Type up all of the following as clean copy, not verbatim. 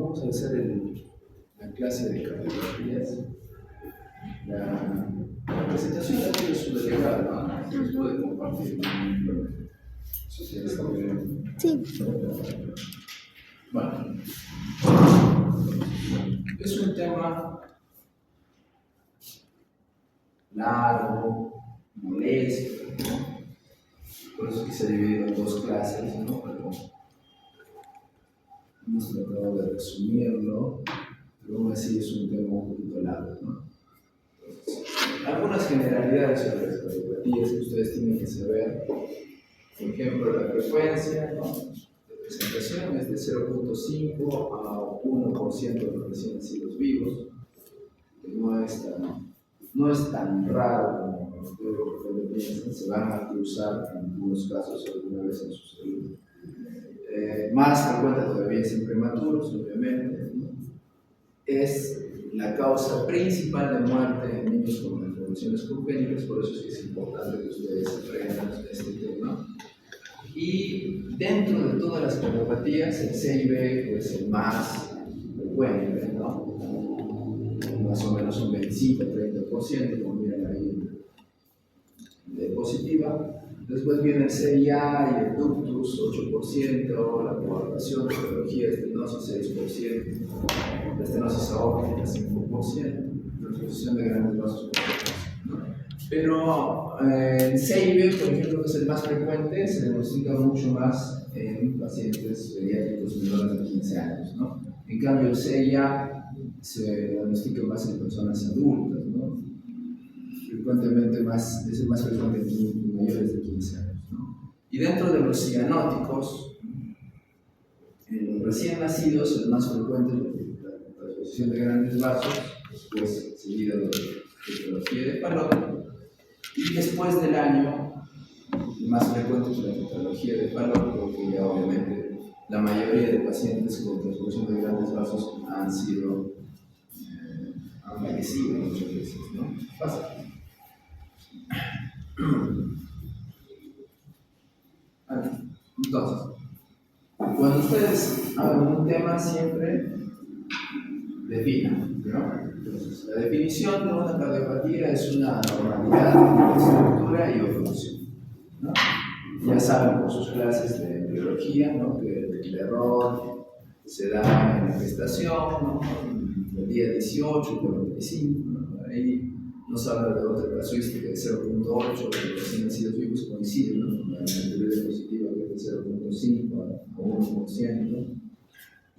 vamos a hacer la clase de cardiografías. La presentación la tiene su delegado, ¿no? ¿Se puede compartir? Eso sí está muy bien. Sí. Bueno, es un tema largo, molesto, ¿no? Por eso es que se ha dividido en dos clases, ¿no? Pero hemos tratado de resumirlo, pero aún así es un tema un poquito largo, ¿no? Entonces, algunas generalidades sobre las cardiopatías que ustedes tienen que saber. Por ejemplo, la frecuencia, ¿no?, de presentación es de 0.5 a 1% de los recién nacidos vivos, que no es tan raro como ustedes piensan. Se van a cruzar en algunos casos alguna vez en su salud. Más frecuente todavía es en prematuros, obviamente, ¿no? Es la causa principal de muerte en niños con malformaciones congénitas, por eso es importante que ustedes aprendan este tema. Y dentro de todas las cardiopatías, el CIB es el más frecuente, ¿no? Más o menos un 25-30%, como miran ahí, de positiva. Después viene el CIA y el ductus, 8%, la coagulación, la patología, estenosis, 6%, la estenosis aórtica, 5%, la transposición de grandes vasos, ¿no? Pero el CIB, por ejemplo, que es el más frecuente, se diagnostica mucho más en pacientes pediátricos menores de 15 años, ¿no? En cambio, el CIA se diagnostica más en personas adultas, ¿no? Frecuentemente es el más frecuente en mayores de 15 años, ¿no? Y dentro de los cianóticos, en los recién nacidos, el más frecuente es la transposición de grandes vasos, después seguida de tetralogía de Fallot, y después del año, el más frecuente es la tetralogía de Fallot, porque ya obviamente la mayoría de pacientes con transposición de grandes vasos han fallecido muchas veces, ¿no? Pasa. Entonces, cuando ustedes hagan un tema, siempre definan, ¿no? Entonces, la definición de una cardiopatía es una normalidad de estructura y o función, ¿no? Ya saben por sus clases de biología, ¿no?, que el error se da en la gestación, ¿no?, el día 18, 45, ¿no? Ahí nos habla de otra casuística de 0.8, de los recién nacidos vivos coinciden, ¿no?, la anterior positiva que es de 0.5 a 1%.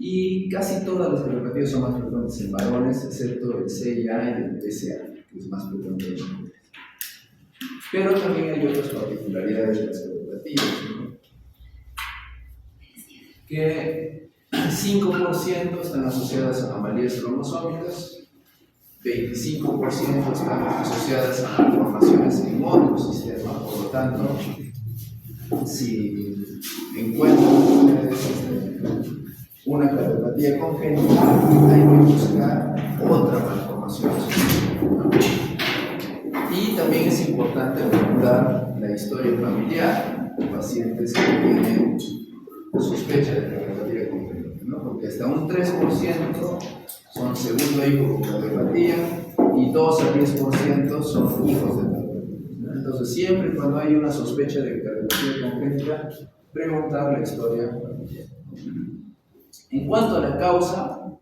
Y casi todas las cardiopatías son más frecuentes en varones, excepto el CIA y el PSA, que es más frecuente en mujeres. Pero también hay otras particularidades de las cardiopatías, ¿no?, que 5% están asociadas a anomalías cromosómicas, 25% están asociadas a malformaciones en otro sistema. Por lo tanto, si encuentran ustedes una cardiopatía congénita, hay que buscar otra malformación, ¿no? Y también es importante preguntar la historia familiar de pacientes que tienen sospecha de cardiopatía congénita, ¿no? Porque hasta un 3% son segundo hijo con cardiopatía y 2 a 10% son hijos de cardiopatía, ¿no? Entonces, siempre cuando hay una sospecha de cardiopatía congénita, preguntar la historia familiar. En cuanto a la causa,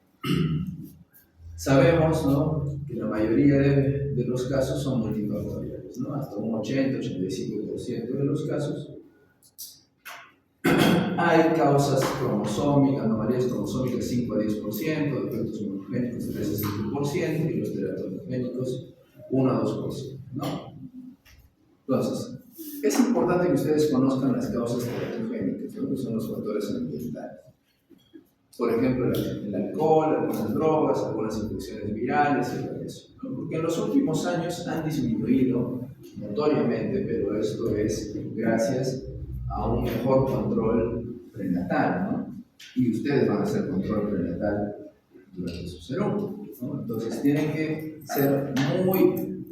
sabemos, ¿no?, que la mayoría de los casos son multifactoriales, ¿no? Hasta un 80-85% de los casos. Hay causas cromosómicas, anomalías cromosómicas 5 a 10%, defectos monogénicos 3 a 5% y los teratogénicos 1 a 2%, ¿no? Entonces, es importante que ustedes conozcan las causas teratogénicas, ¿no?, que son los factores ambientales. Por ejemplo, el alcohol, algunas drogas, algunas infecciones virales y todo eso, ¿no? Porque en los últimos años han disminuido notoriamente, pero esto es gracias a un mejor control prenatal, ¿no? Y ustedes van a hacer control prenatal durante su cerebro, ¿no? Entonces tienen que ser muy,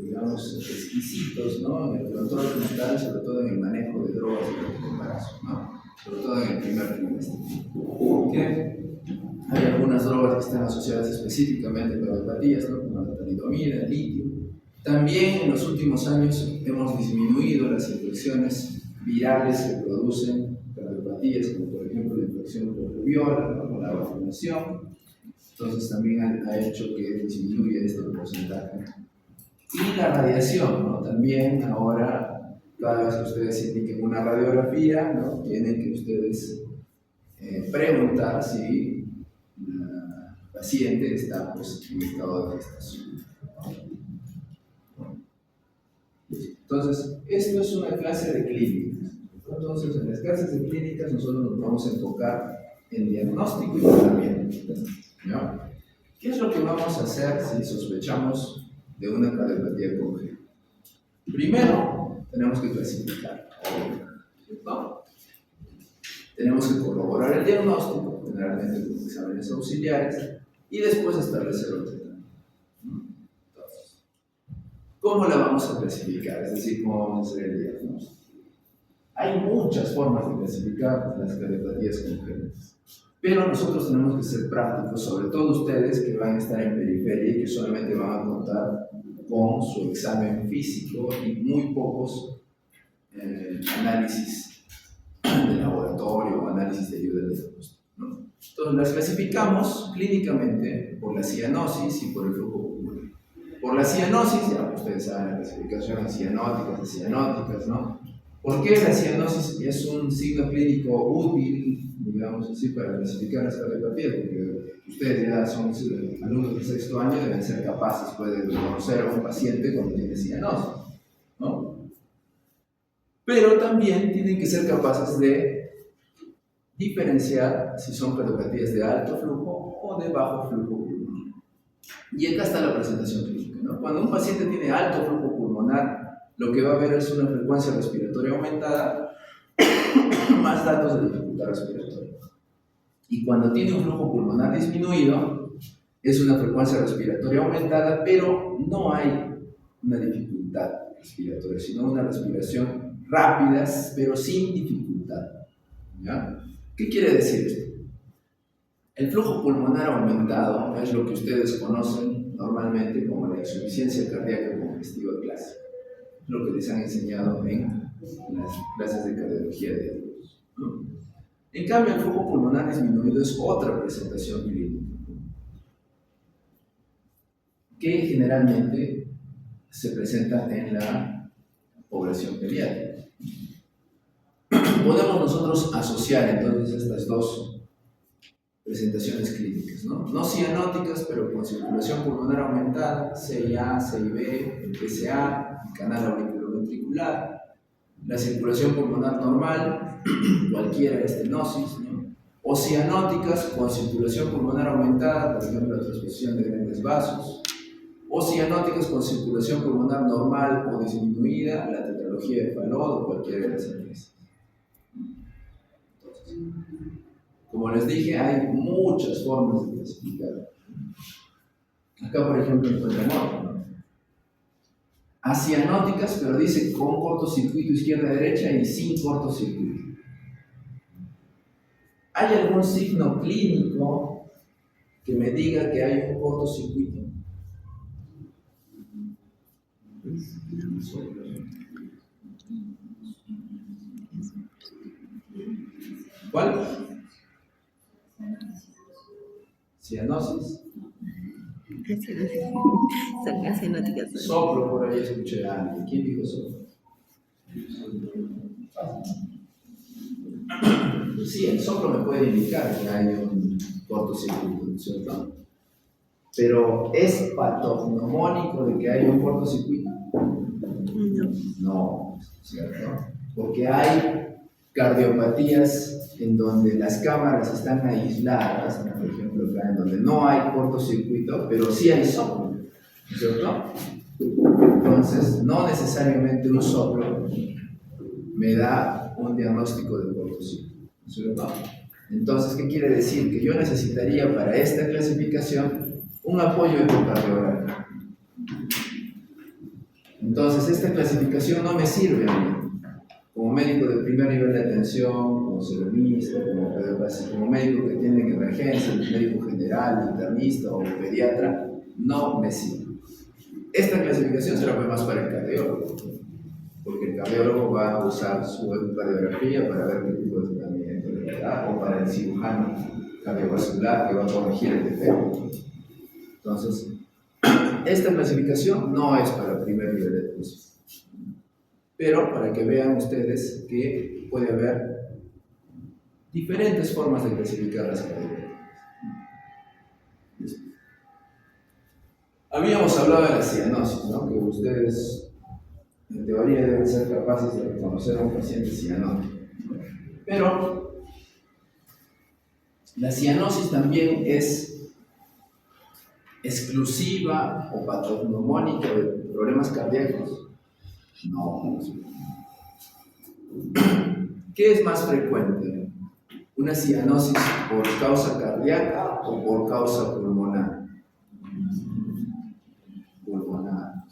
digamos, exquisitos, ¿no?, en el control prenatal, sobre todo en el manejo de drogas durante el embarazo, ¿no?, sobre todo en el primer trimestre. ¿Qué? algunas drogas que están asociadas específicamente a cardiopatías, ¿no? Como la talidomida, el litio. También en los últimos años hemos disminuido las infecciones virales que producen cardiopatías, como por ejemplo la infección por rubiola, ¿no? Con la vacunación. Entonces también ha hecho que disminuya este porcentaje. Y la radiación, ¿no? También ahora, cada vez que ustedes indiquen una radiografía, ¿no? Tienen que ustedes preguntar si la paciente está, pues, en estado de gestación. Entonces, esto es una clase de clínicas. Entonces, en las clases de clínicas nosotros nos vamos a enfocar en diagnóstico y tratamiento, ¿no? ¿Qué es lo que vamos a hacer si sospechamos de una cardiopatía congénita? Primero, tenemos que clasificar, ¿no? Tenemos que corroborar el diagnóstico, generalmente con exámenes auxiliares, y después establecer el tratamiento. Entonces, ¿cómo la vamos a clasificar? Es decir, ¿cómo vamos a hacer el diagnóstico? Hay muchas formas de clasificar las cardiopatías congénitas, pero nosotros tenemos que ser prácticos, sobre todo ustedes que van a estar en periferia y que solamente van a contar con su examen físico y muy pocos análisis de laboratorio o análisis de ayuda de diagnóstico, ¿no? Entonces las clasificamos clínicamente por la cianosis y por el flujo pulmonar. Por la cianosis, ya ustedes saben la clasificación de cianóticas, ¿no? ¿Por qué la cianosis es un signo clínico útil, digamos así, para clasificar las cardiopatías? Porque ustedes ya son alumnos de sexto año, deben ser capaces pues, de reconocer a un paciente cuando tiene cianosis, ¿no? Pero también tienen que ser capaces de diferenciar si son cardiopatías de alto flujo o de bajo flujo pulmonar. Y acá está la presentación clínica, ¿no? Cuando un paciente tiene alto flujo pulmonar, lo que va a haber es una frecuencia respiratoria aumentada, más datos de dificultad respiratoria. Y cuando tiene un flujo pulmonar disminuido, es una frecuencia respiratoria aumentada, pero no hay una dificultad respiratoria, sino una respiración rápida, pero sin dificultad. ¿Ya? ¿Qué quiere decir esto? El flujo pulmonar aumentado es lo que ustedes conocen normalmente como la insuficiencia cardíaca congestiva clásica. Es lo que les han enseñado en las clases de cardiología de adultos, ¿no? En cambio, el flujo pulmonar disminuido es otra presentación clínica, que generalmente se presenta en la población pediátrica. Podemos nosotros asociar entonces estas dos presentaciones clínicas, ¿no? No cianóticas, pero con circulación pulmonar aumentada, CIA, CIB, PSA, canal auriculoventricular, la circulación pulmonar normal, cualquiera estenosis, ¿no? O cianóticas con circulación pulmonar aumentada, por ejemplo, la transposición de grandes vasos, o cianóticas con circulación pulmonar normal o disminuida, la tetralogía de Fallot o cualquiera de las empresas. Entonces, como les dije, hay muchas formas de clasificar. Acá, por ejemplo, encuentran otra, ¿no? Acianóticas, pero dice con cortocircuito izquierda-derecha y sin cortocircuito. ¿Hay algún signo clínico que me diga que hay un cortocircuito? ¿Cuál? ¿Cianosis? Son acianóticas. Soplo, por ahí escuché a alguien. ¿Quién dijo soplo? Sí, el soplo me puede indicar que hay un cortocircuito, ¿cierto? Pero ¿es patognomónico de que hay un cortocircuito? No. No, ¿cierto? Porque hay cardiopatías en donde las cámaras están aisladas, por ejemplo, acá en donde no hay cortocircuito, pero sí hay soplo, ¿cierto? Entonces, no necesariamente un soplo me da un diagnóstico de cortocircuito, ¿cierto? Entonces, ¿qué quiere decir? Que yo necesitaría para esta clasificación un apoyo ecocardiográfico. Entonces, esta clasificación no me sirve a mí como médico de primer nivel de atención, como ceronista, como médico que tiene emergencia, médico general. general, internista o pediatra, no me sirve. Esta clasificación se la pone más para el cardiólogo, porque el cardiólogo va a usar su ecocardiografía para ver qué tipo de tratamiento le da, o para el cirujano cardiovascular que va a corregir el defecto. Entonces, esta clasificación no es para el primer nivel de depresión, pero para que vean ustedes que puede haber diferentes formas de clasificar las cardiopatías. Habíamos hablado de la cianosis, ¿no? Que ustedes en teoría deben ser capaces de reconocer a un paciente cianótico. Pero la cianosis también es exclusiva o patognomónica de problemas cardíacos. No. ¿Qué es más frecuente? ¿Una cianosis por causa cardíaca o por causa pulmonar? Pulmonar.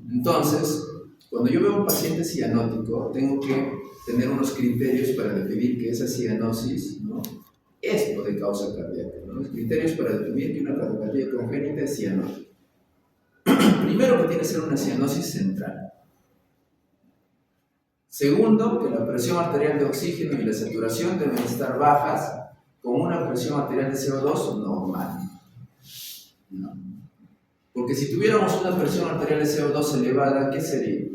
Entonces, cuando yo veo a un paciente cianótico, tengo que tener unos criterios para definir que esa cianosis, ¿no?, es de causa cardíaca, ¿no? Los criterios para definir que una cardiopatía congénita es cianótica. Primero, que tiene que ser una cianosis central. Segundo, que la presión arterial de oxígeno y la saturación deben estar bajas con una presión arterial de CO2 normal, ¿no? Porque si tuviéramos una presión arterial de CO2 elevada, ¿qué sería?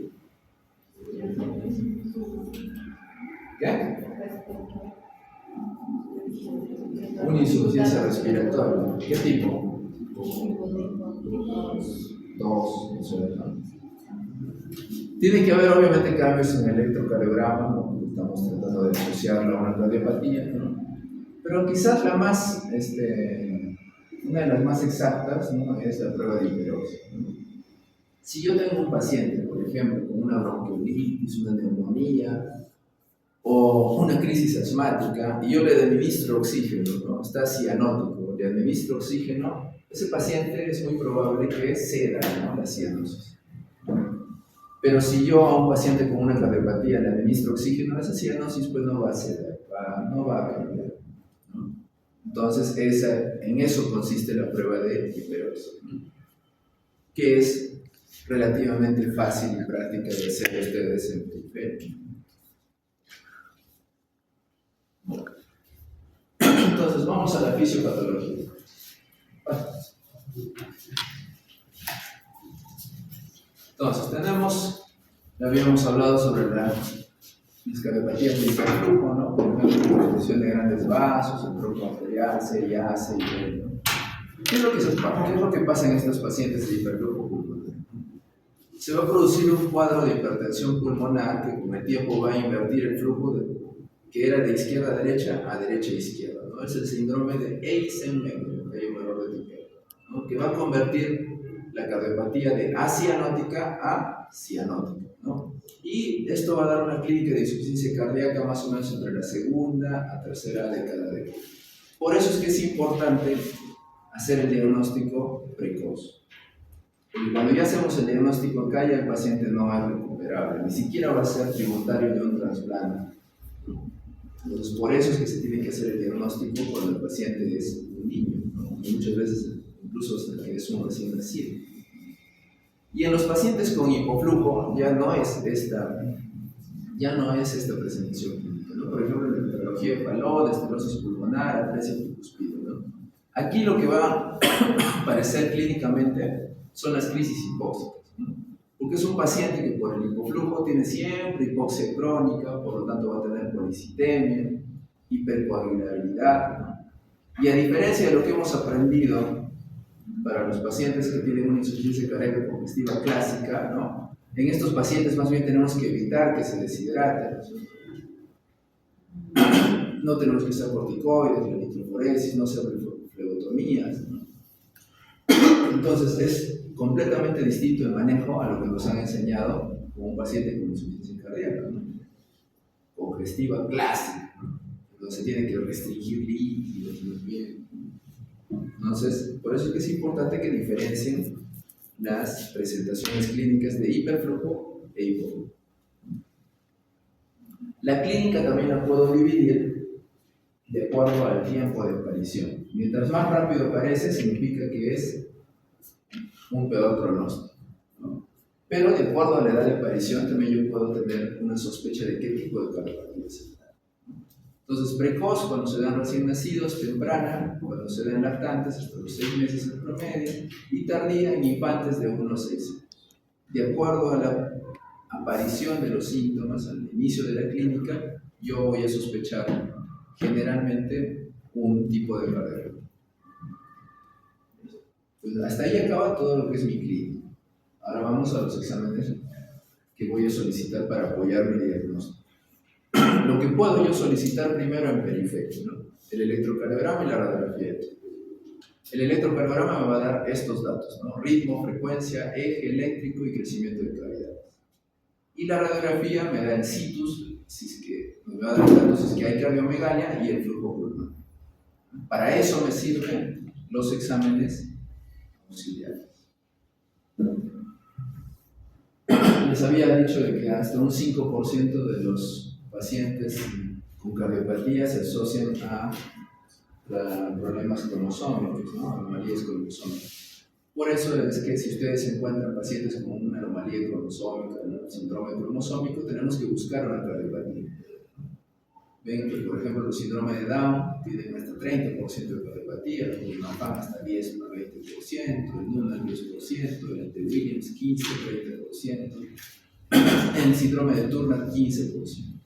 ¿Qué? Una insuficiencia respiratoria. ¿Qué tipo? 2, ¿no? Tiene que haber obviamente cambios en el electrocardiograma, ¿no? Estamos tratando de asociarlo a una cardiopatía, ¿no? Pero quizás la más, una de las más exactas, ¿no?, es la prueba de hiperoxia, ¿no? Si yo tengo un paciente, por ejemplo, con una bronquiolitis, una neumonía o una crisis asmática, y yo le administro oxígeno, ¿no?, está cianótico, le administro oxígeno, ese paciente es muy probable que ceda, ¿no?, la cianosis. Pero si yo a un paciente con una cardiopatía le administro oxígeno, esa cianosis pues no va a ceder, no va a cambiar, ¿no? Entonces, en eso consiste la prueba de hiperoxia, ¿no?, que es relativamente fácil y práctica de hacer ustedes en papel. Entonces, vamos a la fisiopatología. Entonces, habíamos hablado sobre las cardiopatías de hiperflujo, ¿no? Por ejemplo, la presión de grandes vasos, el flujo arterial, CIA, CIL, ¿no? ¿Qué es lo que pasa en estos pacientes de hiperflujo pulmonar? Se va a producir un cuadro de hipertensión pulmonar que con el tiempo va a invertir el flujo que era de izquierda a derecha a izquierda, ¿no? Es el síndrome de Eisenmenger, que hay un error de tiqueo, ¿no?, que va a convertir la cardiopatía de acianótica a cianótica, ¿no? Y esto va a dar una clínica de insuficiencia cardíaca más o menos entre la segunda a tercera década de vida. Por eso es que es importante hacer el diagnóstico precoz. Porque cuando ya hacemos el diagnóstico acá, ya el paciente no es recuperable, ni siquiera va a ser tributario de un trasplante. Entonces, por eso es que se tiene que hacer el diagnóstico cuando el paciente es un niño, ¿no? Y muchas veces incluso hasta que es un recién nacido. Y en los pacientes con hipoflujo ya no es esta presentación clínica, ¿no? Por ejemplo, la patología de Fallot, esterosis pulmonar, atresia tricuspide, ¿no? Aquí lo que va a aparecer clínicamente son las crisis hipóxicas, ¿no? Porque es un paciente que por el hipoflujo tiene siempre hipoxia crónica, por lo tanto va a tener policitemia, hipercoagulabilidad, ¿no? Y a diferencia de lo que hemos aprendido para los pacientes que tienen una insuficiencia cardíaca congestiva clásica, ¿no?, en estos pacientes más bien tenemos que evitar que se deshidraten. No tenemos que usar corticoides, la nitroforesis, no hacer flebotomías, ¿no? Entonces es completamente distinto el manejo a lo que nos han enseñado con un paciente con insuficiencia cardíaca, ¿no?, congestiva clásica, ¿no?, donde se tiene que restringir líquidos, ¿no? Bien. Entonces, por eso es que es importante que diferencien las presentaciones clínicas de hiperflujo e hipoflujo. La clínica también la puedo dividir de acuerdo al tiempo de aparición. Mientras más rápido aparece, significa que es un peor pronóstico, ¿no? Pero de acuerdo a la edad de aparición, también yo puedo tener una sospecha de qué tipo de cardiopatía se da. Entonces, precoz, cuando se dan recién nacidos; temprana, cuando se dan lactantes, hasta los 6 meses en promedio; y tardía, en infantes de 1 a 6 años. De acuerdo a la aparición de los síntomas al inicio de la clínica, yo voy a sospechar generalmente un tipo de cardiopatía. Pues hasta ahí acaba todo lo que es mi clínica. Ahora vamos a los exámenes que voy a solicitar para apoyar mi diagnóstico. Lo que puedo yo solicitar primero en periferia, ¿no? El electrocardiograma y la radiografía. El electrocardiograma me va a dar estos datos, ¿no? Ritmo, frecuencia, eje eléctrico y crecimiento de cavidades. Y la radiografía me da el situs, si es que me va a dar datos si es que hay cardiomegalia, y el flujo pulmonar. Para eso me sirven los exámenes auxiliares. Les había dicho de que hasta un 5% de los pacientes con cardiopatía se asocian a problemas cromosómicos, ¿no? Anomalías cromosómicas. Por eso es que si ustedes encuentran pacientes con una anomalía cromosómica, un síndrome cromosómico, tenemos que buscar una cardiopatía. Ven que, por ejemplo, el síndrome de Down tienen hasta 30% de cardiopatía, el Marfan hasta 10 a 20%, el Noonan 10%, el de Williams 15-30%, el síndrome de Turner 15%.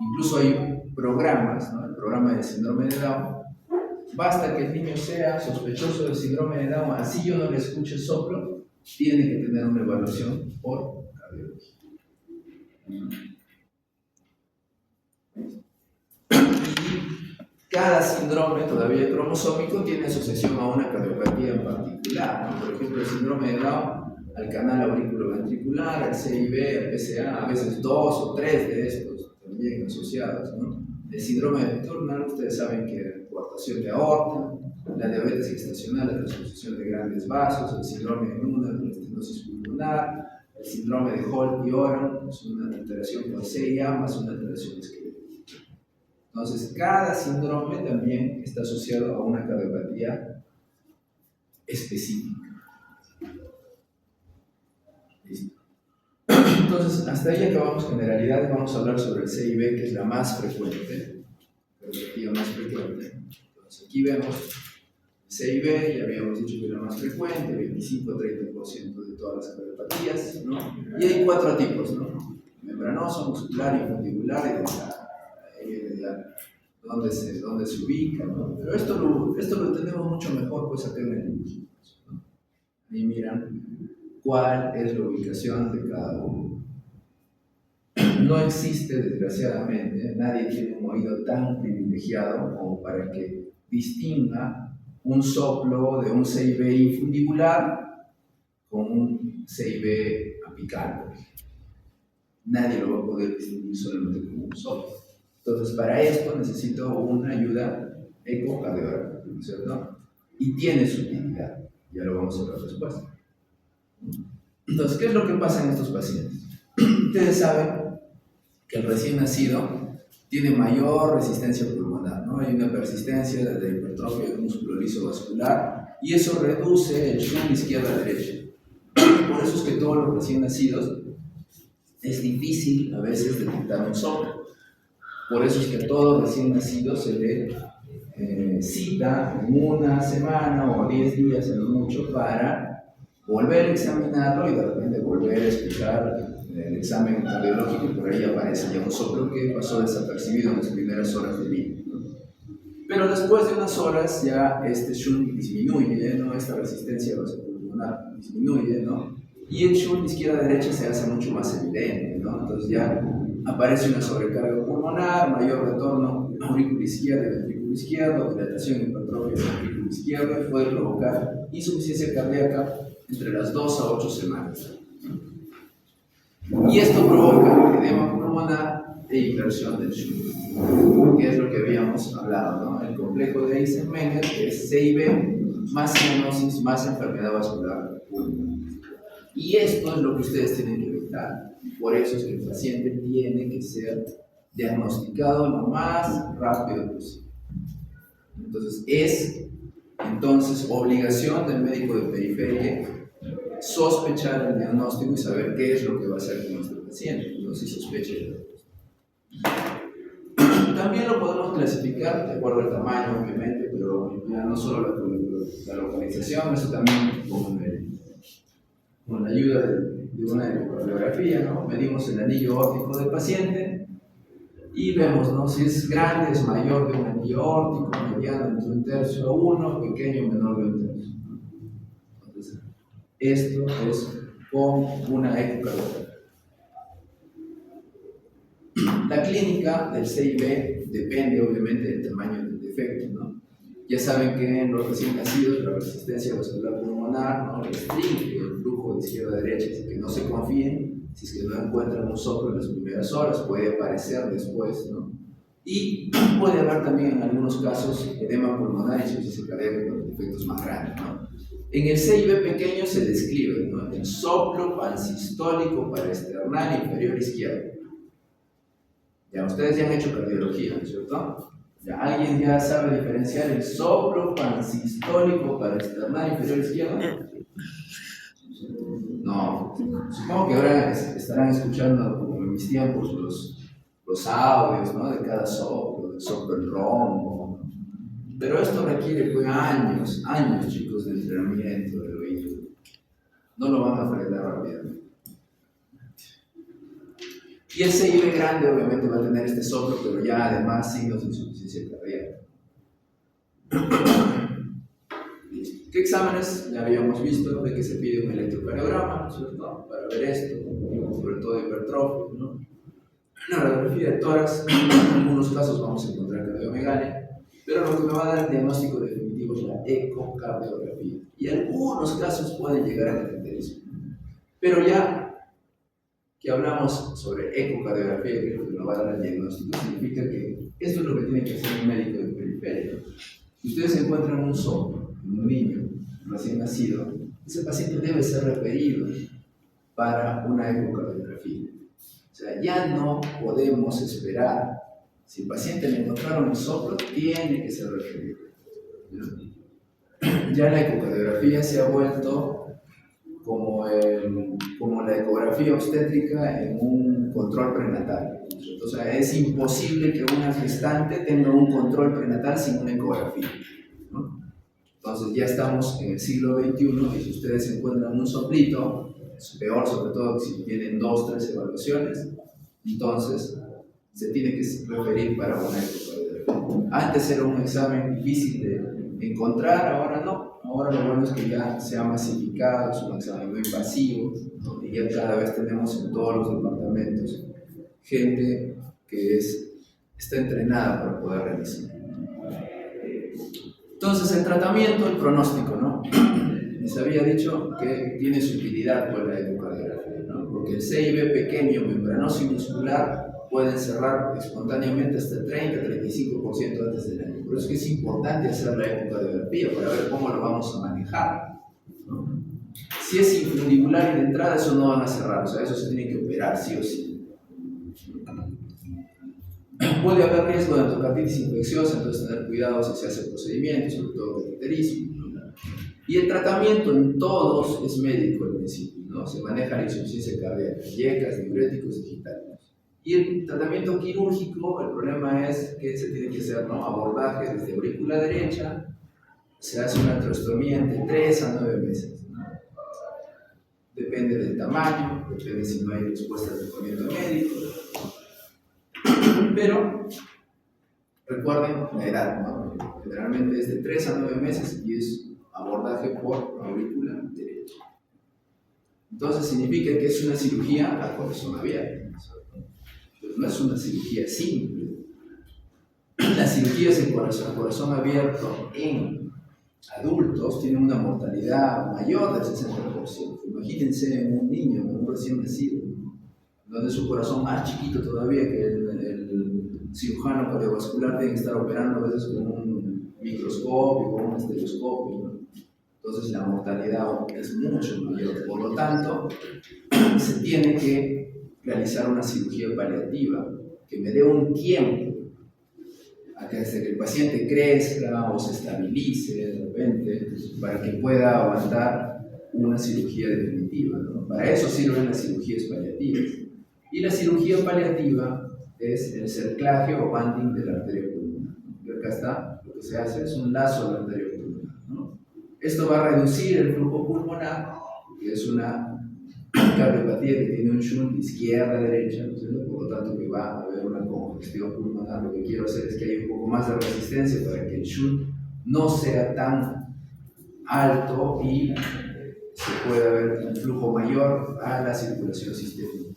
Incluso hay programas, ¿no? El programa del síndrome de Down. Basta que el niño sea sospechoso del síndrome de Down, así yo no le escuche soplo, tiene que tener una evaluación por cardiología. Cada síndrome todavía cromosómico tiene asociación a una cardiopatía en particular, ¿no? Por ejemplo, el síndrome de Down al canal auriculoventricular, al CIB, al PCA, a veces 2 o 3 de estos también asociados, ¿no? El síndrome de Turner, ustedes saben que coartación de aorta, la diabetes gestacional, la transposición de grandes vasos, el síndrome de Noonan, la estenosis pulmonar, el síndrome de Holt y Oram, es una alteración con CIA más una alteración esquelética. Entonces, cada síndrome también está asociado a una cardiopatía específica. ¿Listo? Entonces, hasta ahí acabamos generalidades. Vamos a hablar sobre el CIB, que es la más frecuente, cardiopatía más frecuente. Entonces, aquí vemos el CIB, ya habíamos dicho que es la más frecuente, 25-30% de todas las cardiopatías, ¿no? Y hay 4 tipos, ¿no? Membranoso, muscular, infundibular y dental. Dónde se ubica, ¿no? Pero esto lo entendemos mucho mejor pues acá en el libro, ¿no? Y miran cuál es la ubicación de cada uno. No existe, desgraciadamente, nadie tiene un oído tan privilegiado como para que distinga un soplo de un CIB infundibular con un CIB apical. Nadie lo va a poder distinguir solamente con un soplo. Entonces, para esto necesito una ayuda ecocardiográfica, ¿no es cierto? Y tiene su utilidad, ya lo vamos a ver después. Entonces, ¿qué es lo que pasa en estos pacientes? Ustedes saben que el recién nacido tiene mayor resistencia pulmonar, ¿no? Hay una persistencia de la hipertrofia del músculo liso vascular y eso reduce el shunt izquierda-derecha. Por eso es que todos los recién nacidos es difícil a veces detectar un soplo. Por eso es que a todo recién nacido se le cita en una semana o 10 días en lo mucho para volver a examinarlo y de repente volver a explicar el examen cardiológico y por ahí aparece ya un soplo que pasó desapercibido en las primeras horas de vida, ¿no? Pero después de unas horas ya este shunt disminuye, ¿no? Esta resistencia pulmonar disminuye, ¿no? Y el shunt izquierda-derecha se hace mucho más evidente, ¿no? Entonces ya aparece una sobrecarga pulmonar, mayor retorno aurícula izquierda y ventrículo izquierdo, dilatación hipertrofia del ventrículo izquierdo y puede provocar insuficiencia cardíaca entre las 2 a 8 semanas. Y esto provoca edema pulmonar e inversión del shunt, que es lo que habíamos hablado, ¿no? El complejo de Eisenmenger, que es CIB más cianosis más enfermedad vascular pulmonar. Y esto es lo que ustedes tienen que evitar. Por eso es que el paciente tiene que ser diagnosticado lo más rápido posible. Entonces, es obligación del médico de periferia sospechar el diagnóstico y saber qué es lo que va a hacer con nuestro paciente, no si sospecha de algo. También lo podemos clasificar de acuerdo al tamaño, obviamente, pero ya no solo la localización, eso también con la ayuda de una ecocardiografía, ¿no? Medimos el anillo órtico del paciente y vemos, ¿no? Si es grande, es mayor de un anillo órtico, mediano entre 1/3 a 1, pequeño, menor de 1/3. Entonces, esto es con una ecocardiografía. La clínica del CIB depende obviamente del tamaño del defecto, ¿no? Ya saben que en los recién nacidos la resistencia vascular pulmonar, ¿no?, restringe el flujo de izquierda a derecha, así que no se confíen si es que no encuentran un soplo en las primeras horas, puede aparecer después, ¿no? Y puede haber también en algunos casos edema pulmonar y insuficiencia cardíaca con defectos más grandes, ¿no? En el CIB pequeño se describe, ¿no?, el soplo pansistólico paraesternal inferior izquierdo. Ya, ustedes ya han hecho cardiología, ¿no es cierto? Ya, ¿alguien ya sabe diferenciar el soplo pansistólico paraesternal inferior izquierdo? No. Supongo que ahora estarán escuchando, como en mis tiempos, los audios, ¿no?, de cada soplo, del soplo en rombo, ¿no? Pero esto requiere, pues, años, chicos, de entrenamiento del oído. No lo van a aprender rápidamente. Y el CIB grande obviamente va a tener este soplo, pero ya además signos de insuficiencia cardíaca. ¿Qué exámenes? Ya habíamos visto de que se pide un electrocardiograma, ¿no es cierto?, para ver esto, sobre todo hipertrofia, ¿no? Una radiografía de tórax, en algunos casos vamos a encontrar cardiomegalia, pero lo que me va a dar el diagnóstico definitivo es la ecocardiografía. Y algunos casos pueden llegar a cateterismo. Pero ya que hablamos sobre ecocardiografía, que es lo que nos va a dar el diagnóstico, significa que esto es lo que tiene que hacer un médico de periferia. Si ustedes encuentran un soplo en un niño recién nacido, ese paciente debe ser referido para una ecocardiografía. O sea, ya no podemos esperar. Si el paciente le encontraron un soplo, tiene que ser referido. Ya la ecocardiografía se ha vuelto como la ecografía obstétrica en un control prenatal. O sea, es imposible que una gestante tenga un control prenatal sin una ecografía, ¿no? Entonces ya estamos en el siglo XXI y si ustedes encuentran un soplito, es peor sobre todo si tienen 2 o 3 evaluaciones, entonces se tiene que referir para una ecocardiografía. Antes era un examen difícil de encontrar, ahora no. Ahora lo bueno es que ya se ha masificado, es un examen muy invasivo, ¿no? Y ya cada vez tenemos en todos los departamentos gente que está entrenada para poder realizar. Entonces, el tratamiento, el pronóstico, ¿no? Les había dicho que tiene su utilidad por la ecocardiografía, ¿no? Porque el CIB pequeño, membranoso y muscular pueden cerrar espontáneamente hasta el 30-35% antes del año. Por eso es que es importante hacer la ecocardiografía para ver cómo lo vamos a manejar, ¿no? Si es infradibular y de entrada, eso no van a cerrar, o sea, eso se tiene que operar sí o sí. Puede haber riesgo de endocarditis infecciosa, entonces tener cuidado si se hace el procedimiento, sobre todo cateterismo, ¿no? Y el tratamiento en todos es médico al principio, ¿no? Se maneja la insuficiencia cardíaca, yecas, diuréticos, digitales. Y el tratamiento quirúrgico, el problema es que se tiene que hacer, ¿no?, abordaje desde aurícula derecha, se hace una arteriostomía entre 3 a 9 meses, ¿no? Depende del tamaño, depende si no hay respuesta al tratamiento médico. Pero recuerden la edad, ¿no? Generalmente es de 3 a 9 meses y es abordaje por aurícula derecha. Entonces significa que es una cirugía a corazón abierto, ¿no? Pero no es una cirugía simple. Las cirugías en corazón abierto en adultos tienen una mortalidad mayor del 60%. Imagínense en un niño, en un recién nacido, donde su corazón más chiquito todavía que el cirujano cardiovascular tiene que estar operando a veces con un microscopio, con un estetoscopio, ¿no? Entonces la mortalidad es mucho mayor. Por lo tanto, se tiene que realizar una cirugía paliativa que me dé un tiempo a que hasta que el paciente crezca o se estabilice de repente, para que pueda aguantar una cirugía definitiva, ¿no? Para eso sirven las cirugías paliativas. Y la cirugía paliativa es el cerclaje o banding de la arteria pulmonar. Y acá está, lo que se hace es un lazo a la arteria pulmonar, ¿no? Esto va a reducir el flujo pulmonar, que es una cardiopatía que tiene un shunt de izquierda a derecha, ¿no es cierto? Por lo tanto que va a haber una congestión pulmonar. Lo que quiero hacer es que haya un poco más de resistencia para que el shunt no sea tan alto y se pueda ver un flujo mayor a la circulación sistémica.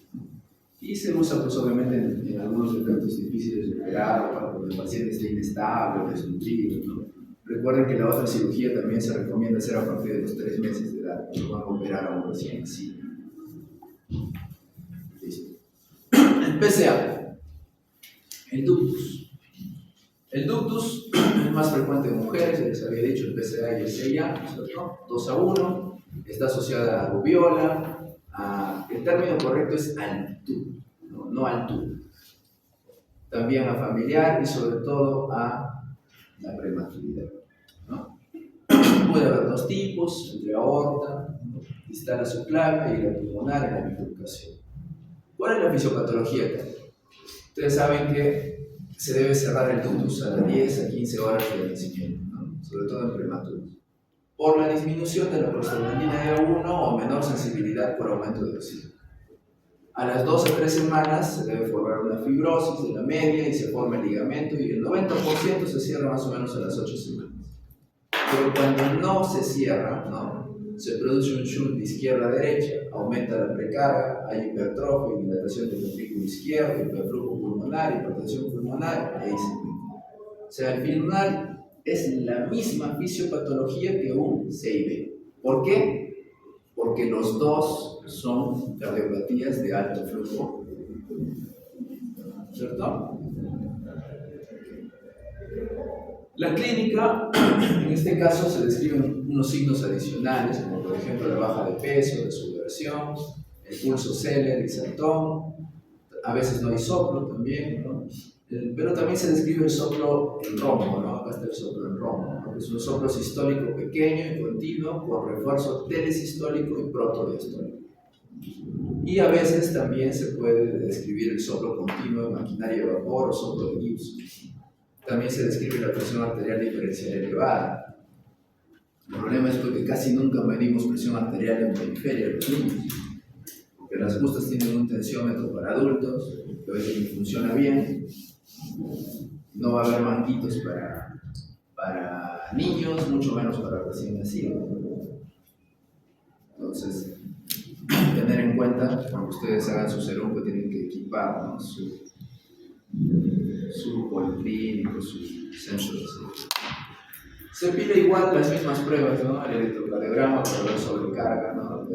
Y se usa pues obviamente en algunos defectos difíciles de operar, o cuando el paciente esté inestable, desnutrido, ¿no? Recuerden que la otra cirugía también se recomienda hacer a partir de los 3 meses de edad, cuando van a operar a un paciente así. Listo. El PCA, el ductus. El ductus es más frecuente en mujeres, ya les había dicho, el PCA y el CIA, ¿no? 2-1, está asociada a rubiola. El término correcto es altitud, no altura. También a familiar y sobre todo a la prematuridad, ¿no? Puede haber 2 tipos, entre aorta, ¿no? Distal a subclavia y la pulmonar en la bifurcación. ¿Cuál es la fisiopatología acá? Ustedes saben que se debe cerrar el ductus a las 10 a 15 horas del nacimiento, ¿no? Sobre todo en prematuros, por la disminución de la prostaglandina E1 o menor sensibilidad por aumento de oxígeno. A las 2 a 3 semanas se debe formar una fibrosis de la media y se forma el ligamento, y el 90% se cierra más o menos a las 8 semanas. Pero cuando no se cierra, ¿no?, se produce un shunt de izquierda a derecha, aumenta la precarga, hay hipertrofia y dilatación del ventrículo izquierdo, hiperflujo pulmonar, hipertensión pulmonar, y ahí se encuentra. O sea, al final es la misma fisiopatología que un CIB. ¿Por qué? Porque los dos son cardiopatías de alto flujo, ¿cierto? La clínica, en este caso, se describen unos signos adicionales, como por ejemplo la baja de peso, de sudoración, el pulso Celer y Saltón. A veces no hay soplo también, ¿no? Pero también se describe el soplo en rombo, ¿no? Acá está el soplo en rombo, ¿no? Es un soplo sistólico pequeño y continuo con refuerzo telesistólico y protodiastólico. Y a veces también se puede describir el soplo continuo de maquinaria de vapor o soplo de Gibson. También se describe la presión arterial diferencial elevada. El problema es que casi nunca medimos presión arterial en periferia de los niños, porque las justas tienen un tensiómetro para adultos, que a veces no funciona bien. No va a haber manguitos para niños, mucho menos para recién nacidos. Entonces, tener en cuenta cuando ustedes hagan su serum que tienen que equipar, ¿no?, su policlínico, sus sensores. Se pide igual las mismas pruebas, ¿no? El electrocardiograma para ver sobrecarga, ¿no?,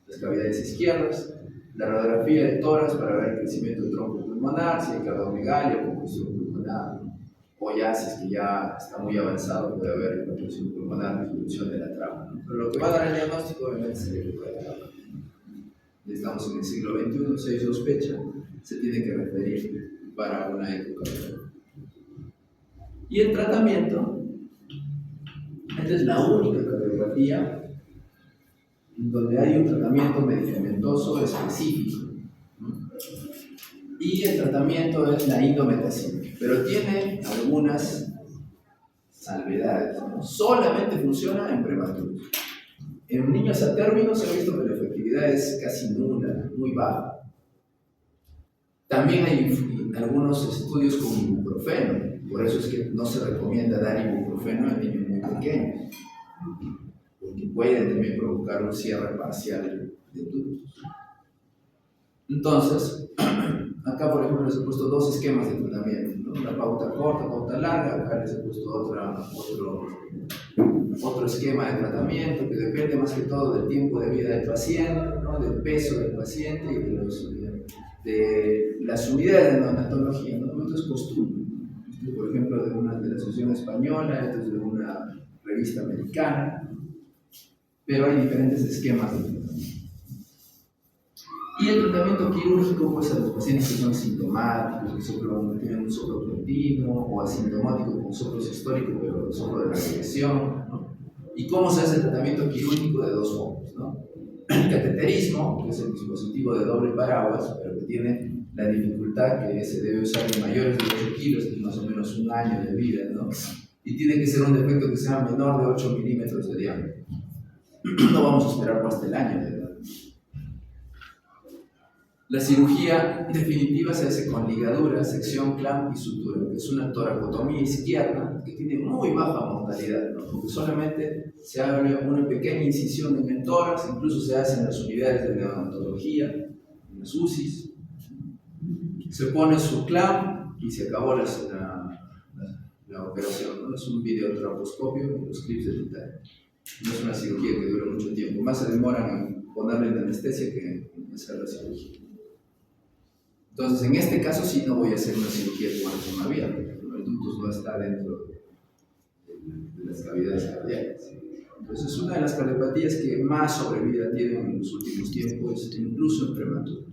las cavidades izquierdas, la radiografía de tórax para ver el crecimiento del tronco pulmonar, si hay cardiomegalia o congestión pulmonar, o ya si es que ya está muy avanzado puede haber hipertensión pulmonar, disminución de la trama, ¿no? Pero lo que va a dar el diagnóstico obviamente es el electrocardiograma. Estamos en el siglo XXI, si hay sospecha, se tiene que referir para una ecocardiografía. Y el tratamiento, esta es la única cardiografía donde hay un tratamiento medicamentoso específico, ¿no? Y el tratamiento es la indometacina, pero tiene algunas salvedades, ¿no? Solamente funciona en prematuros. En niños a término se ha visto que la efectividad es casi nula, muy baja. También hay algunos estudios con ibuprofeno, por eso es que no se recomienda dar ibuprofeno en niños muy pequeños, porque pueden también provocar un cierre parcial de ductus. Entonces, acá por ejemplo les he puesto 2 esquemas de tratamiento, ¿no? La pauta corta, pauta larga. Acá les he puesto otro esquema de tratamiento que depende más que todo del tiempo de vida del paciente, ¿no?, del peso del paciente y de las unidades de neonatología, ¿no? Esto es costumbre. Esto es, por ejemplo, de la Asociación Española, esto es de una revista americana, pero hay diferentes esquemas de tratamiento. Y el tratamiento quirúrgico, pues a los pacientes que son sintomáticos, que tienen un soplo continuo, o asintomáticos con soplo sistólico, pero el soplo de la regresión, ¿no? ¿Y cómo se hace el tratamiento quirúrgico? De dos formas, ¿no? El cateterismo, que es el dispositivo de doble paraguas, pero que tiene la dificultad que se debe usar en mayores de 8 kilos, que es más o menos un año de vida, ¿no? Y tiene que ser un defecto que sea menor de 8 milímetros de diámetro. No vamos a esperar hasta el año de edad. La cirugía definitiva se hace con ligadura, sección, clamp y sutura, que es una toracotomía izquierda que tiene muy baja mortalidad, ¿no? Porque solamente se abre una pequeña incisión en el tórax, incluso se hace en las unidades de neonatología, en las UCIs. Se pone su clamp y se acabó la operación, ¿no? Es un videotraposcopio con los clips de detalle. No es una cirugía que dura mucho tiempo, más se demoran en ponerle la anestesia que en hacer la cirugía. Entonces, en este caso sí no voy a hacer una cirugía de corazón abierto, el ductus no está dentro de las cavidades cardíacas. Entonces, es una de las cardiopatías que más sobrevida tienen en los últimos tiempos, incluso en prematuros.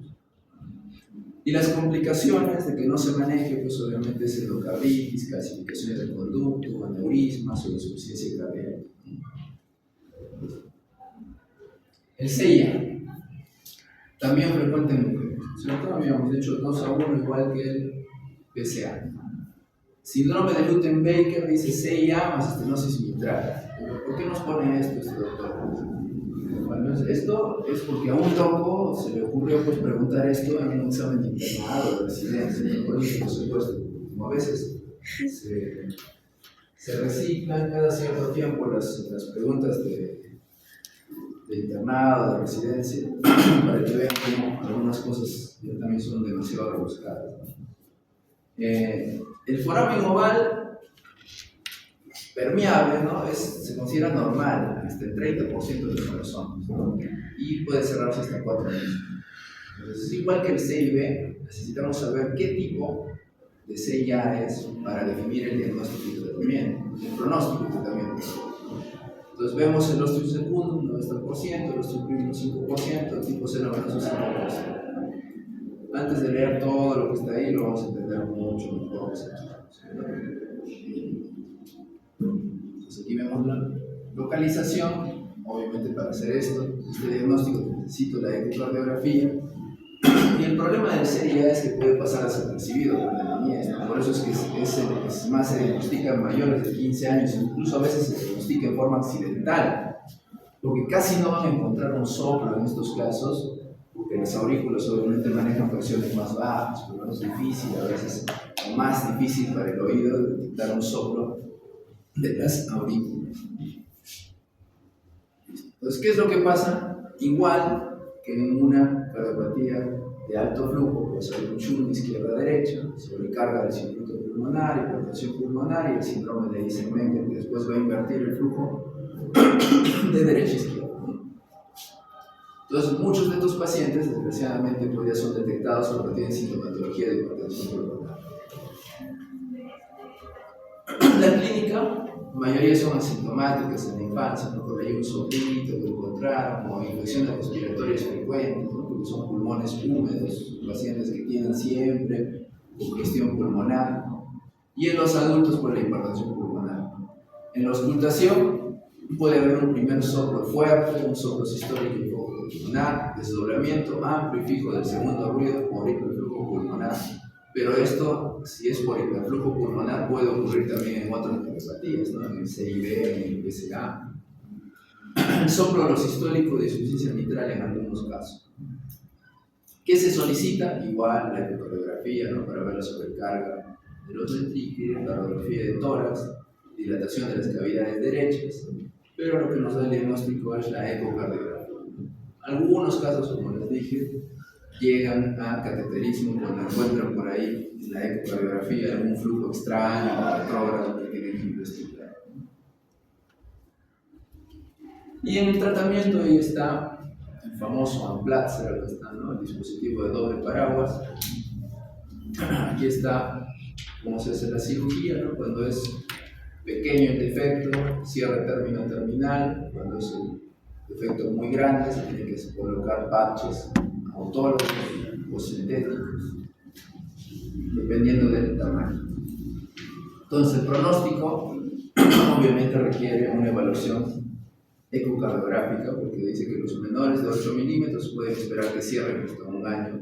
Y las complicaciones de que no se maneje, pues obviamente es endocarditis, calcificaciones del conducto, aneurismas o insuficiencia cardíaca. El CIA, también frecuente en mujeres. Sobre todo habíamos hecho 2-1 igual que el PSA. Síndrome de Lutten-Baker dice CIA más estenosis mitral. ¿Por qué nos pone esto este doctor? Bueno, esto es porque a un loco se le ocurrió pues, preguntar esto en un examen de internado de residencia. Por eso, por supuesto, como a veces se reciclan cada cierto tiempo las preguntas de internado, de residencia, para que vean cómo algunas cosas ya también son demasiado rebuscadas. El foramen oval permeable, ¿no? Se considera normal, hasta el 30% de los personas, ¿no? Y puede cerrarse hasta 4 meses. Entonces, igual que el CIB, necesitamos saber qué tipo de CIA es para definir el diagnóstico y tratamiento, el pronóstico y tratamiento. Entonces vemos el ostium secundum 90%, el ostium primum 5%, el tipo 0 menos un 5%. Antes de leer todo lo que está ahí, lo vamos a entender mucho mejor. Entonces aquí vemos la localización. Obviamente para hacer este diagnóstico necesito la ecocardiografía. Y el problema del CIA es que puede pasar desapercibido durante la niñez, ¿no? Por eso es que es más se diagnostica en mayores de 15 años, incluso a veces se diagnostica en forma accidental, porque casi no van a encontrar un soplo en estos casos, porque las aurículas obviamente manejan presiones más bajas, pero es difícil, a veces o más difícil para el oído detectar un soplo de las aurículas. Entonces, ¿qué es lo que pasa? Igual que en una cardiopatía de alto flujo, puede ser un shunt izquierda-derecha, sobrecarga del circuito pulmonar, hipertensión pulmonar y el síndrome de Eisenmenger, que después va a invertir el flujo de derecha a izquierda. Entonces, muchos de estos pacientes, desgraciadamente, pues ya son detectados porque tienen sintomatología de hipertensión pulmonar. La clínica, la mayoría son asintomáticas en la infancia, ¿no? Por ahí un soplito que encontraron, o infecciones respiratorias frecuentes, ¿no? Porque son pulmones húmedos, pacientes que tienen siempre congestión pulmonar, ¿no? Y en los adultos por la hipertensión pulmonar, ¿no? En la auscultación puede haber un primer soplo fuerte, un soplo sistólico pulmonar, desdoblamiento amplio y fijo del segundo ruido por hiperflujo pulmonar. Pero esto, si es por hiperflujo pulmonar, puede ocurrir también en otras cardiopatías, ¿no? En el CIB, en el PSA. El soplo sistólico de insuficiencia mitral en algunos casos. ¿Qué se solicita? Igual la ecocardiografía, ¿no? Para ver la sobrecarga de los ventrículos, la radiografía de tórax, dilatación de las cavidades derechas, pero lo que nos da el diagnóstico es la ecocardiografía. Algunos casos, como les dije, llegan a cateterismo cuando encuentran por ahí en la ecocardiografía algún flujo extraño, retrógrado que tienen que investigar. Y en el tratamiento ahí está el famoso Amplatzer, acá está, ¿no? El dispositivo de doble paraguas. Aquí está cómo se hace la cirugía, ¿no? Cuando es pequeño el defecto, cierre término terminal. Cuando es el defecto muy grande, se tiene que colocar patches a autólogos o sintéticos, dependiendo del tamaño. Entonces, el pronóstico obviamente requiere una evaluación ecocardiográfica, porque dice que los menores de 8 milímetros pueden esperar que cierren hasta un año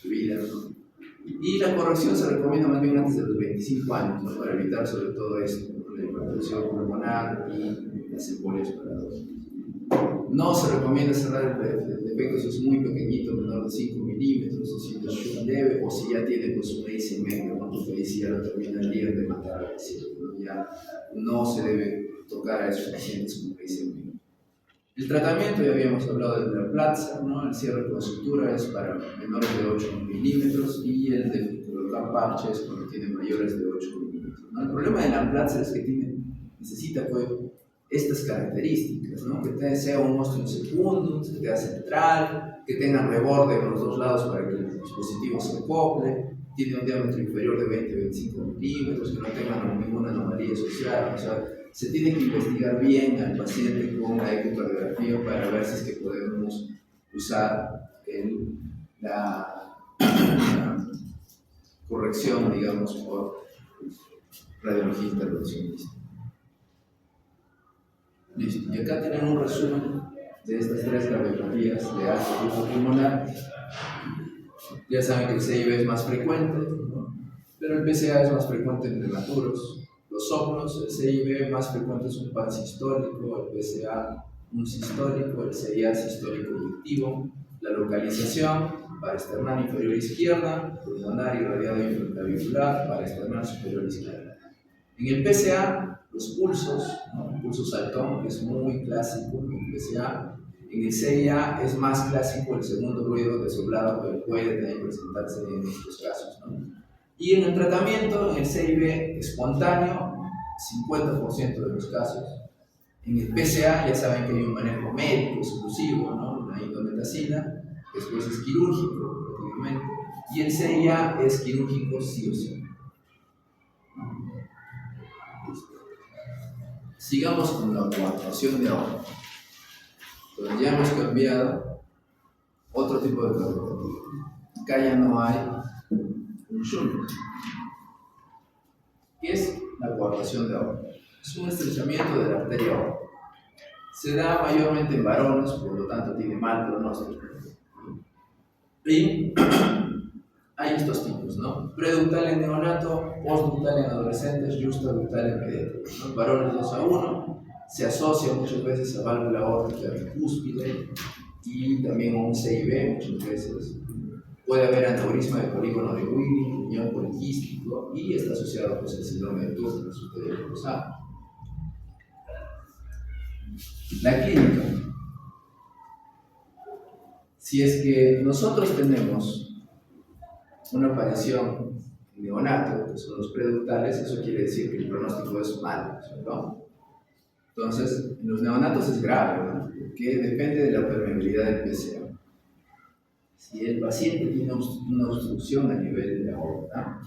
de vida, ¿no? Y la corrección se recomienda más bien antes de los 25 años, ¿no? Para evitar sobre todo esto, ¿no? La hipertensión pulmonar y las embolias paradójicas. No se recomienda cerrar el defecto si es muy pequeñito, menor de 5 milímetros, si es Shunt leve o si ya tiene pues un ACE medio, ¿no? Porque ahí sí ya lo termina el día de matar al paciente, ¿no? Ya no se debe tocar a esos pacientes con ACE medio. El tratamiento, ya habíamos hablado de la plaza, ¿no? El cierre con sutura es para menores de 8 milímetros y el de colocar parches cuando tiene mayores de 8 milímetros, ¿no? El problema de la plaza es que necesita pues, estas características, ¿no? Que sea un ostium secundum, que sea central, que tenga reborde en los dos lados para que el dispositivo se acople, tiene un diámetro inferior de 20-25 milímetros, que no tenga ninguna anomalía asociada. O sea, se tiene que investigar bien al paciente con la ecocardiografía para ver si es que podemos usar la corrección, digamos, por radiología intervencionista. Listo. Y acá tienen un resumen de estas tres cardiografías de alto riesgo pulmonar. Ya saben que el CIB es más frecuente, ¿no? Pero el PCA es más frecuente en prematuros. Los soplos, el CIB más frecuente es un pansistólico, el PCA un sistólico, el CIA sistólico inyectivo. La localización para esternal inferior izquierda, pulmonar irradiado infraclavicular, para esternal superior izquierda. En el PCA, los pulsos, ¿no? El pulso saltón, que es muy clásico en el PCA. En el CIA es más clásico el segundo ruido desoblado, pero puede también presentarse en estos casos, ¿no? Y en el tratamiento, en el CIB espontáneo, 50% de los casos. En el PCA ya saben que hay un manejo médico exclusivo, ¿no? La indometacina, después es quirúrgico prácticamente, y el CIA es quirúrgico sí o sí. Sigamos con la coartación de ahora. Entonces ya hemos cambiado otro tipo de cardiopatía. Acá ya no hay un shunt. ¿Qué es la coartación de ahora? Es un estrechamiento de la arteria aorta. Se da mayormente en varones, por lo tanto tiene mal pronóstico. Y hay estos tipos, ¿no? Preductal en neonato, postductal en adolescentes, justaductal en pediatría, ¿no? Varones 2-1, se asocia muchas veces a válvula aórtica bicúspide y también a un CIB muchas veces. Puede haber aneurisma de polígono de Willy, riñón poliquístico y está asociado pues, al síndrome de Turner, ustedes lo saben. La clínica. Si es que nosotros tenemos una aparición neonato, que son los preductales, eso quiere decir que el pronóstico es malo, ¿no? Entonces, en los neonatos es grave, ¿no? Porque depende de la permeabilidad del PCA. Si el paciente tiene una obstrucción a nivel de la aorta,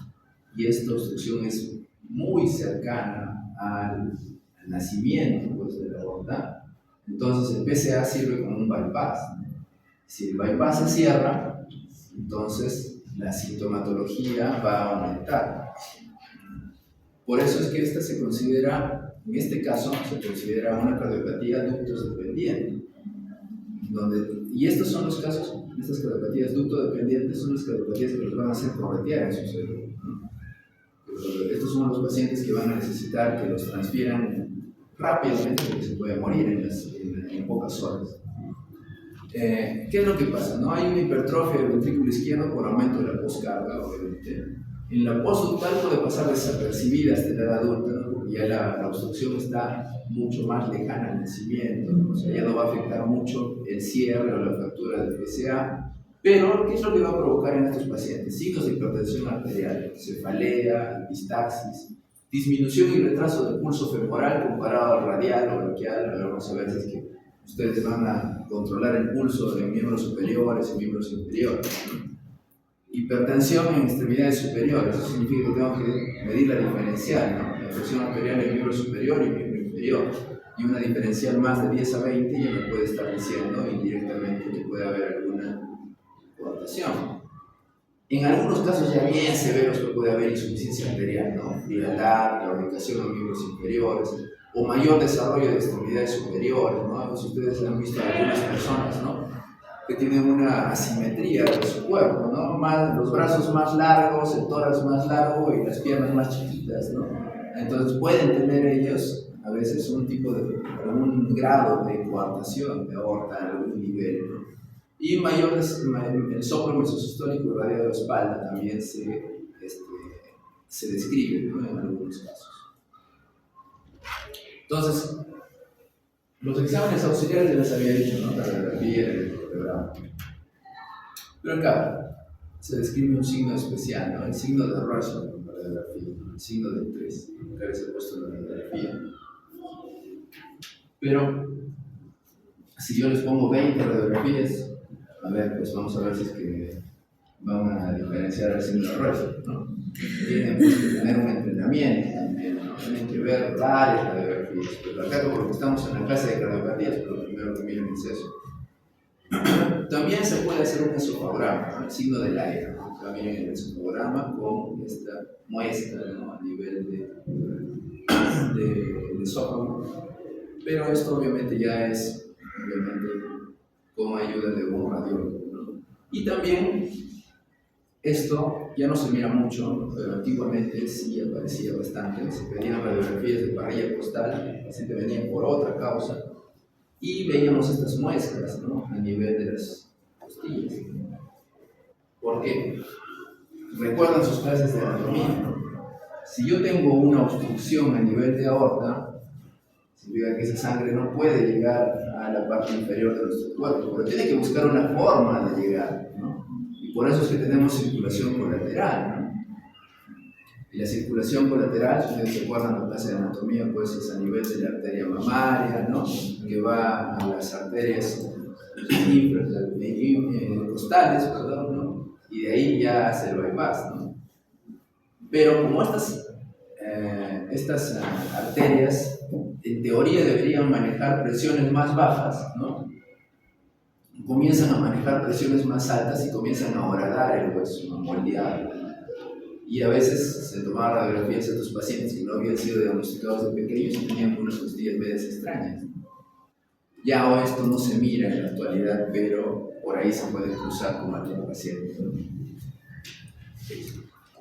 y esta obstrucción es muy cercana al nacimiento pues, de la aorta, entonces el PCA sirve como un bypass, ¿no? Si el bypass se cierra, entonces la sintomatología va a aumentar. Por eso es que esta se considera, en este caso, se considera una cardiopatía ductos dependiente. Y estos son los casos, estas cardiopatías ducto dependientes son las cardiopatías que los van a hacer corretear en su cerebro, ¿no? Estos son los pacientes que van a necesitar que los transfieran rápidamente porque se puede morir en pocas horas. ¿Qué es lo que pasa? ¿No? Hay una hipertrofia del ventrículo izquierdo por aumento de la poscarga, obviamente. En la postductal puede pasar desapercibida hasta la edad adulta, ¿no? Porque ya la obstrucción está mucho más lejana al nacimiento, ¿no? O sea, ya no va a afectar mucho el cierre o la fractura del PCA. Pero, ¿qué es lo que va a provocar en estos pacientes? Signos de hipertensión arterial, cefalea, epistaxis, disminución y retraso del pulso femoral comparado al radial o braquial. Ahora vamos a ver si es que ustedes van a controlar el pulso de miembros superiores y miembros inferiores, ¿no? Hipertensión en extremidades superiores, eso significa que tengo que medir la diferencial, ¿no? La presión arterial en miembro superior y miembro inferior. Y una diferencial más de 10 a 20 ya me puede estar diciendo indirectamente que puede haber alguna coartación. En algunos casos ya bien severos que puede haber insuficiencia arterial, ¿no? Frialdad, claudicación en miembros inferiores o mayor desarrollo de extremidades superiores, ¿no? Si ustedes han visto a algunas personas, ¿no? Que tienen una asimetría de su cuerpo, ¿no? Los brazos más largos, el tórax más largo y las piernas más chiquitas, ¿no? Entonces pueden tener ellos a veces un grado de coartación de aorta a algún nivel, ¿no? Y el soplo mesosistólico irradiado de la espalda también se describe, ¿no? En algunos casos. Entonces, los exámenes auxiliares ya les había dicho, ¿no? La radiografía, el electrocardiograma. Pero acá se describe un signo especial, ¿no? El signo de Russell en la radiografía, el signo del 3, acá se ha puesto en la radiografía. Pero, si yo les pongo 20 radiografías, a ver, pues vamos a ver si es que van a diferenciar el signo de Russell, ¿no? Tienen pues, que tener un entrenamiento también, ¿no? Tienen que ver varias radiografías. Pero acá, como estamos en la clase de cardiopatía, pero lo primero que miren es eso. También se puede hacer un esofagograma, ¿no? El signo del aire, ¿no? También el esofagograma con esta muestra, ¿no? A nivel de esófago. Pero esto obviamente ya es con ayuda de un radiólogo, ¿no? Y también esto ya no se mira mucho, pero antiguamente sí aparecía bastante. Se pedían radiografías de parrilla costal, el paciente venía por otra causa y veíamos estas muestras, ¿no? A nivel de las costillas. ¿Por qué? Recuerdan sus clases de anatomía, ¿no? Si yo tengo una obstrucción a nivel de aorta, significa que esa sangre no puede llegar a la parte inferior de nuestro cuerpo, pero tiene que buscar una forma de llegar, ¿no? Y por eso es que tenemos circulación colateral, ¿no? Y la circulación colateral, si ustedes se acuerdan de la clase de anatomía, pues es a nivel de la arteria mamaria, ¿no? Que va a las arterias costales, perdón, ¿no? Y de ahí ya hace el bypass, ¿no? Pero como estas arterias en teoría deberían manejar presiones más bajas, ¿no? Comienzan a manejar presiones más altas y comienzan a horadar el hueso, a moldearlo. Y a veces se tomaban radiografías a estos pacientes que no habían sido diagnosticados de pequeños y tenían unas costillas medias extrañas. Ya hoy esto no se mira en la actualidad, pero por ahí se puede cruzar con algún paciente, ¿no?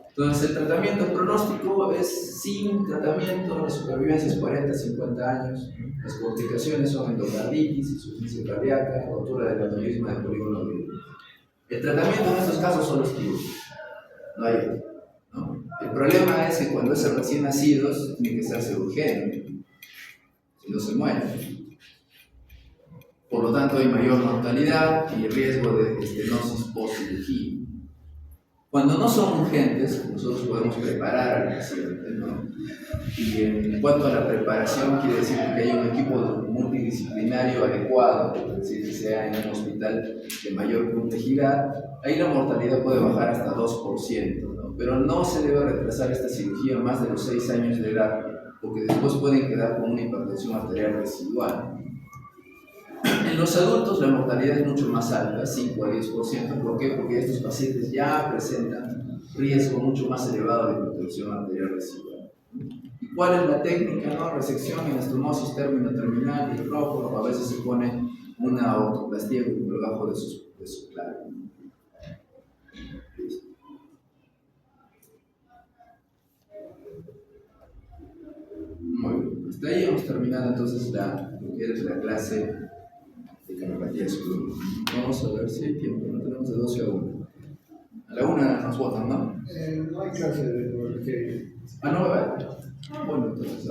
Entonces, el tratamiento pronóstico es sin tratamiento, la supervivencia es 40-50 años, las complicaciones son endocarditis, insuficiencia cardíaca, rotura del aneurisma del polígono viril. El tratamiento en estos casos solo es quirúrgico, no hay otro, ¿no? El problema es que cuando es recién nacidos tiene que hacerse urgente, si no se mueren. Por lo tanto, hay mayor mortalidad y riesgo de estenosis post-cirugía. Cuando no son urgentes, nosotros podemos preparar al paciente, ¿no? Y en cuanto a la preparación, quiere decir que hay un equipo multidisciplinario adecuado, es decir, que sea en un hospital de mayor complejidad, ahí la mortalidad puede bajar hasta 2%, ¿no? Pero no se debe retrasar esta cirugía más de los 6 años de edad, porque después pueden quedar con una hipertensión arterial residual. En los adultos la mortalidad es mucho más alta, 5 a 10%. ¿Por qué? Porque estos pacientes ya presentan riesgo mucho más elevado de hipertensión arterial residual. ¿Y cuál es la técnica? ¿No? Resección, anastomosis término-terminal y rojo, a veces se pone una ortoplastía con el bajo de su clave. Muy bien, hasta ahí hemos terminado entonces lo que es la clase de cardiopatía subclínica. Vamos a ver si hay tiempo, no tenemos de 12 a 1. A la 1 nos votan, ¿no? No hay clase de porque... Ah, no, bueno, entonces